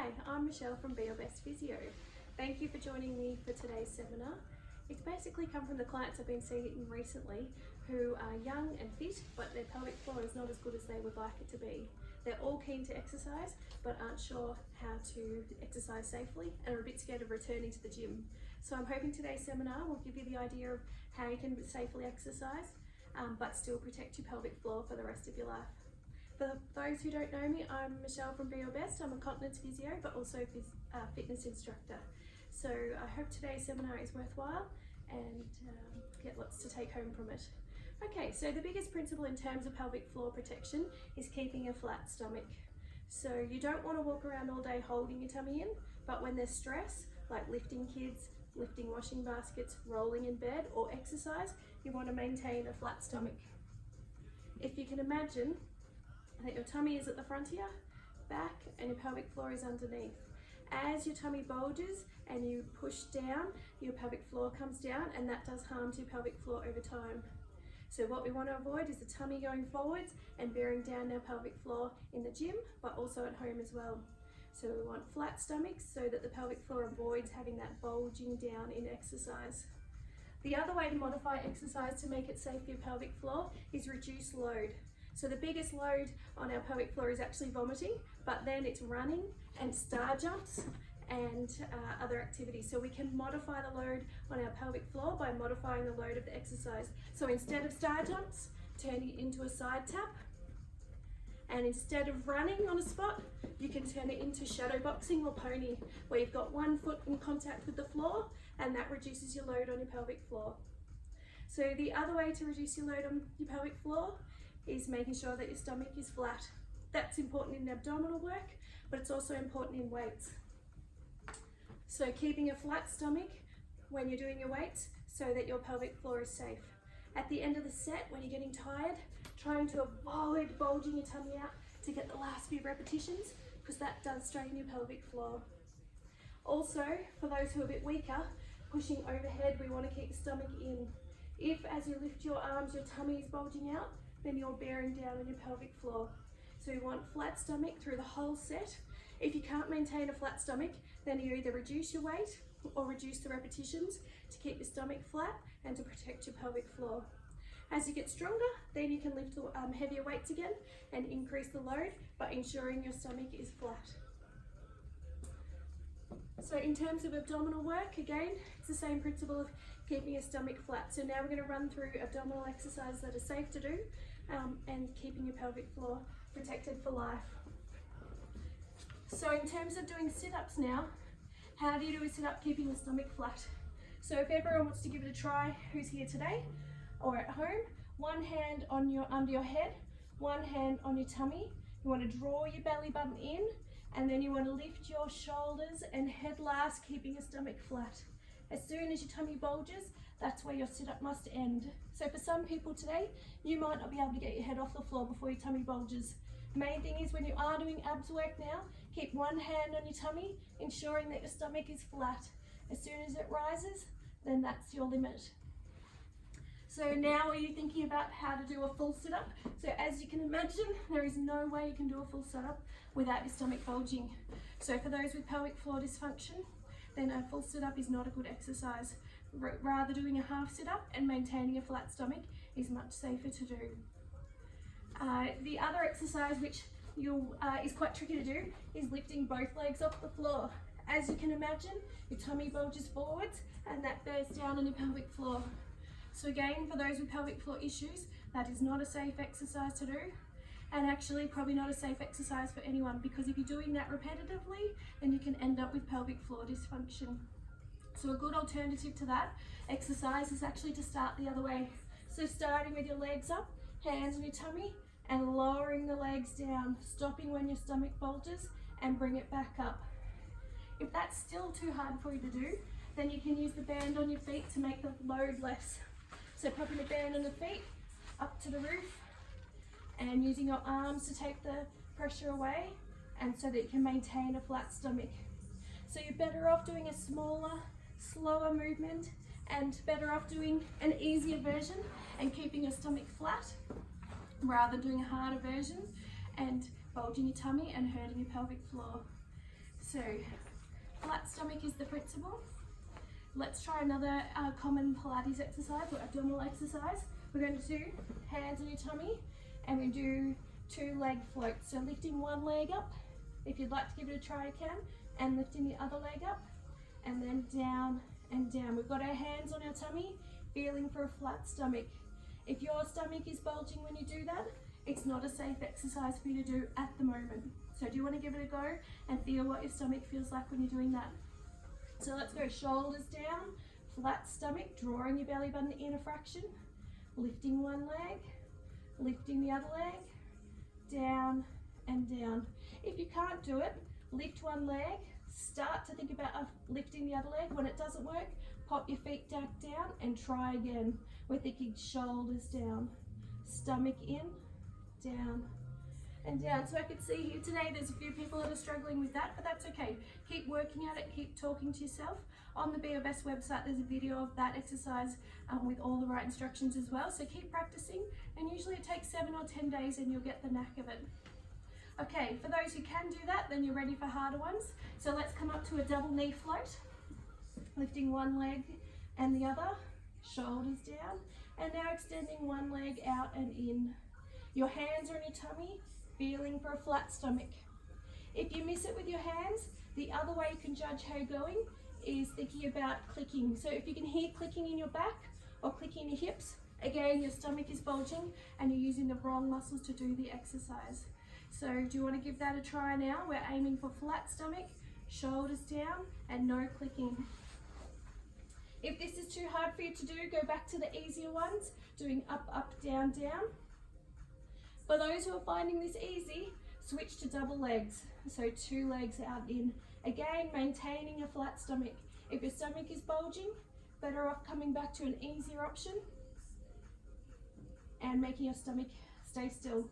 Hi, I'm Michelle from Be Your Best Physio. Thank you for joining me for today's seminar. It's basically come from the clients I've been seeing recently who are young and fit, but their pelvic floor is not as good as they would like it to be. They're all keen to exercise, but aren't sure how to exercise safely and are a bit scared of returning to the gym. So I'm hoping today's seminar will give you the idea of how you can safely exercise, but still protect your pelvic floor for the rest of your life. For those who don't know me, I'm Michelle from Be Your Best. I'm a continence physio, but also fitness instructor. So I hope today's seminar is worthwhile and get lots to take home from it. Okay, so the biggest principle in terms of pelvic floor protection is keeping a flat stomach. So you don't want to walk around all day holding your tummy in, but when there's stress, like lifting kids, lifting washing baskets, rolling in bed, or exercise, you want to maintain a flat stomach. If you can imagine that your tummy is at the front here, back, and your pelvic floor is underneath. As your tummy bulges and you push down, your pelvic floor comes down, and that does harm to your pelvic floor over time. So what we want to avoid is the tummy going forwards and bearing down our pelvic floor in the gym, but also at home as well. So we want flat stomachs so that the pelvic floor avoids having that bulging down in exercise. The other way to modify exercise to make it safe for your pelvic floor is reduce load. So the biggest load on our pelvic floor is actually vomiting, but then it's running and star jumps and other activities. So we can modify the load on our pelvic floor by modifying the load of the exercise. So instead of star jumps, turn it into a side tap. And instead of running on a spot, you can turn it into shadow boxing or pony, where you've got one foot in contact with the floor, and that reduces your load on your pelvic floor. So the other way to reduce your load on your pelvic floor is making sure that your stomach is flat. That's important in abdominal work, but it's also important in weights. So keeping a flat stomach when you're doing your weights so that your pelvic floor is safe. At the end of the set, when you're getting tired, trying to avoid bulging your tummy out to get the last few repetitions, because that does strain your pelvic floor. Also, for those who are a bit weaker, pushing overhead, we want to keep the stomach in. If as you lift your arms, your tummy is bulging out, then you're bearing down on your pelvic floor. So you want flat stomach through the whole set. If you can't maintain a flat stomach, then you either reduce your weight or reduce the repetitions to keep your stomach flat and to protect your pelvic floor. As you get stronger, then you can lift heavier weights again and increase the load, but ensuring your stomach is flat. So in terms of abdominal work, again, it's the same principle of keeping your stomach flat. So now we're going to run through abdominal exercises that are safe to do and keeping your pelvic floor protected for life. So in terms of doing sit-ups now, how do you do a sit-up keeping the stomach flat? So if everyone wants to give it a try, who's here today or at home, one hand on under your head, one hand on your tummy. You want to draw your belly button in, and then you want to lift your shoulders and head last, keeping your stomach flat. As soon as your tummy bulges, that's where your sit-up must end. So for some people today, you might not be able to get your head off the floor before your tummy bulges. Main thing is when you are doing abs work now, keep one hand on your tummy, ensuring that your stomach is flat. As soon as it rises, then that's your limit. So now are you thinking about how to do a full sit-up? So as you can imagine, there is no way you can do a full sit-up without your stomach bulging. So for those with pelvic floor dysfunction, then a full sit-up is not a good exercise. Rather, doing a half sit-up and maintaining a flat stomach is much safer to do. The other exercise which is quite tricky to do is lifting both legs off the floor. As you can imagine, your tummy bulges forwards and that bears down on your pelvic floor. So again, for those with pelvic floor issues, that is not a safe exercise to do, and actually probably not a safe exercise for anyone, because if you're doing that repetitively, then you can end up with pelvic floor dysfunction. So a good alternative to that exercise is actually to start the other way. So starting with your legs up, hands on your tummy, and lowering the legs down, stopping when your stomach bulges, and bring it back up. If that's still too hard for you to do, then you can use the band on your feet to make the load less. So popping the band on the feet up to the roof and using your arms to take the pressure away, and so that you can maintain a flat stomach. So you're better off doing a smaller, slower movement, and better off doing an easier version and keeping your stomach flat rather than doing a harder version and bulging your tummy and hurting your pelvic floor. So flat stomach is the principle. Let's try another common Pilates exercise or abdominal exercise. We're going to do hands on your tummy and we do 2 leg floats. So lifting one leg up, if you'd like to give it a try you can, and lifting the other leg up and then down and down. We've got our hands on our tummy, feeling for a flat stomach. If your stomach is bulging when you do that, it's not a safe exercise for you to do at the moment. So do you want to give it a go and feel what your stomach feels like when you're doing that? So let's go shoulders down, flat stomach, drawing your belly button in a fraction, lifting one leg, lifting the other leg, down and down. If you can't do it, lift one leg, start to think about lifting the other leg. When it doesn't work, pop your feet back down and try again. We're thinking shoulders down, stomach in, down and down. So I could see here today there's a few people that are struggling with that, but that's okay. Keep working at it, keep talking to yourself. On the Be Your Best website there's a video of that exercise with all the right instructions as well. So keep practicing, and usually it takes 7 or 10 days and you'll get the knack of it. Okay, for those who can do that, then you're ready for harder ones. So let's come up to a double knee float, lifting one leg and the other, shoulders down, and now extending one leg out and in. Your hands are on your tummy, feeling for a flat stomach. If you miss it with your hands, the other way you can judge how you're going is thinking about clicking. So if you can hear clicking in your back or clicking in your hips, again, your stomach is bulging and you're using the wrong muscles to do the exercise. So do you want to give that a try now? We're aiming for flat stomach, shoulders down, and no clicking. If this is too hard for you to do, go back to the easier ones, doing up, up, down, down. For those who are finding this easy, switch to double legs. So 2 legs out in. Again, maintaining a flat stomach. If your stomach is bulging, better off coming back to an easier option and making your stomach stay still.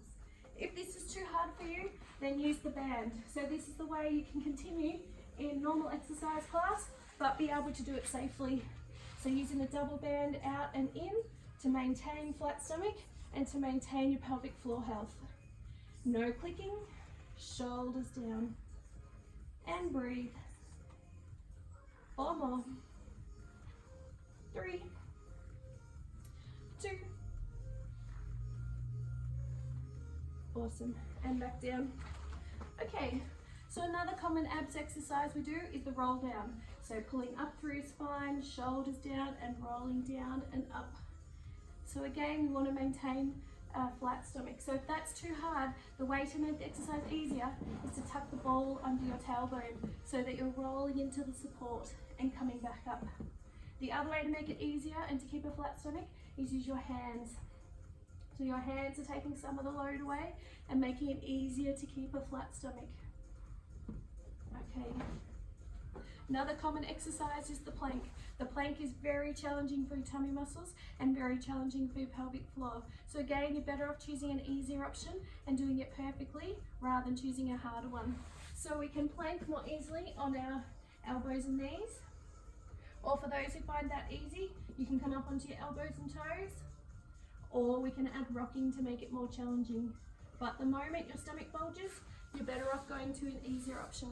If this is too hard for you, then use the band. So this is the way you can continue in normal exercise class, but be able to do it safely. So using the double band out and in to maintain flat stomach and to maintain your pelvic floor health. No clicking, shoulders down, and breathe. 4 more. 3, 2. Awesome, and back down. Okay, so another common abs exercise we do is the roll down. So pulling up through your spine, shoulders down, and rolling down and up. So again, we want to maintain a flat stomach. So if that's too hard, the way to make the exercise easier is to tuck the ball under your tailbone so that you're rolling into the support and coming back up. The other way to make it easier and to keep a flat stomach is use your hands. So your hands are taking some of the load away and making it easier to keep a flat stomach. Okay. Another common exercise is the plank. The plank is very challenging for your tummy muscles and very challenging for your pelvic floor. So again, you're better off choosing an easier option and doing it perfectly rather than choosing a harder one. So we can plank more easily on our elbows and knees. Or for those who find that easy, you can come up onto your elbows and toes. Or we can add rocking to make it more challenging. But the moment your stomach bulges, you're better off going to an easier option.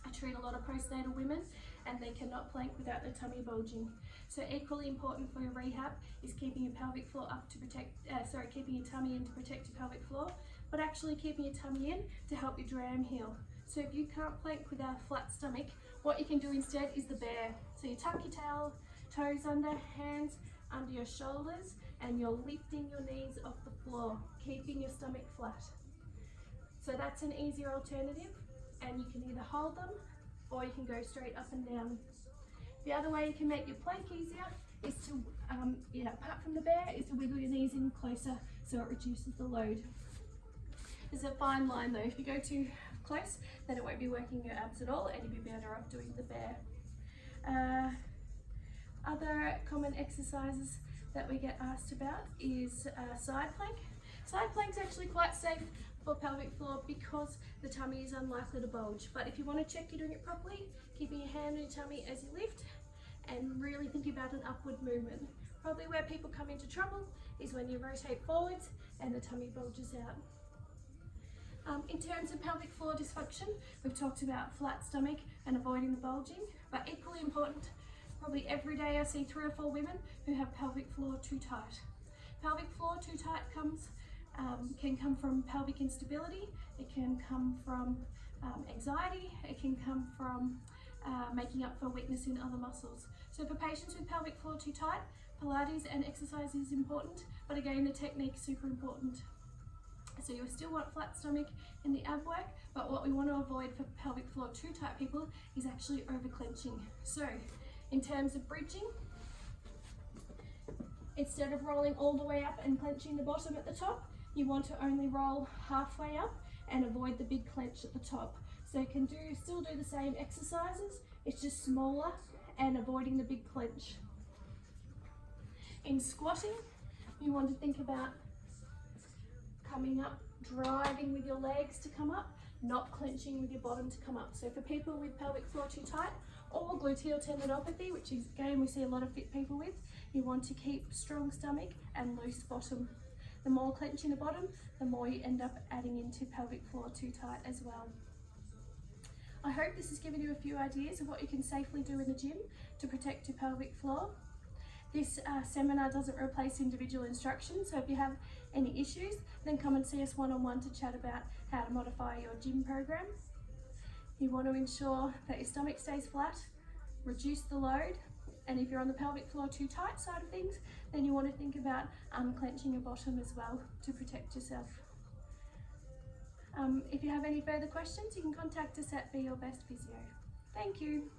I treat a lot of postnatal women and they cannot plank without their tummy bulging. So equally important for your rehab is keeping your pelvic floor up to protect, keeping your tummy in to protect your pelvic floor, but actually keeping your tummy in to help your dram heal. So if you can't plank with a flat stomach, what you can do instead is the bear. So you tuck your toes under, hands under your shoulders, and you're lifting your knees off the floor, keeping your stomach flat. So that's an easier alternative, and you can either hold them or you can go straight up and down. The other way you can make your plank easier is to, apart from the bear, is to wiggle your knees in closer so it reduces the load. There's a fine line though. If you go too close, then it won't be working your abs at all and you'll be better off doing the bear. Other common exercises that we get asked about is side plank. Side plank is actually quite safe for pelvic floor because the tummy is unlikely to bulge. But if you want to check you're doing it properly, keeping your hand on your tummy as you lift and really think about an upward movement. Probably where people come into trouble is when you rotate forwards and the tummy bulges out. In terms of pelvic floor dysfunction, we've talked about flat stomach and avoiding the bulging, but equally important, probably every day I see 3 or 4 women who have pelvic floor too tight. Pelvic floor too tight can come from pelvic instability, it can come from anxiety, it can come from making up for weakness in other muscles. So for patients with pelvic floor too tight, Pilates and exercise is important, but again the technique is super important. So you still want flat stomach in the ab work, but what we want to avoid for pelvic floor too tight people is actually over clenching. So in terms of bridging, instead of rolling all the way up and clenching the bottom at the top, you want to only roll halfway up and avoid the big clench at the top. So you can still do the same exercises, it's just smaller and avoiding the big clench. In squatting, you want to think about coming up, driving with your legs to come up, not clenching with your bottom to come up. So for people with pelvic floor too tight or gluteal tendinopathy, which is again we see a lot of fit people with, you want to keep strong stomach and loose bottom. The more clench in the bottom, the more you end up adding into pelvic floor too tight as well. I hope this has given you a few ideas of what you can safely do in the gym to protect your pelvic floor. This seminar doesn't replace individual instruction, so if you have any issues, then come and see us one-on-one to chat about how to modify your gym program. You want to ensure that your stomach stays flat, reduce the load, and if you're on the pelvic floor too tight side of things, then you want to think about unclenching your bottom as well to protect yourself. If you have any further questions, you can contact us at Be Your Best Physio. Thank you.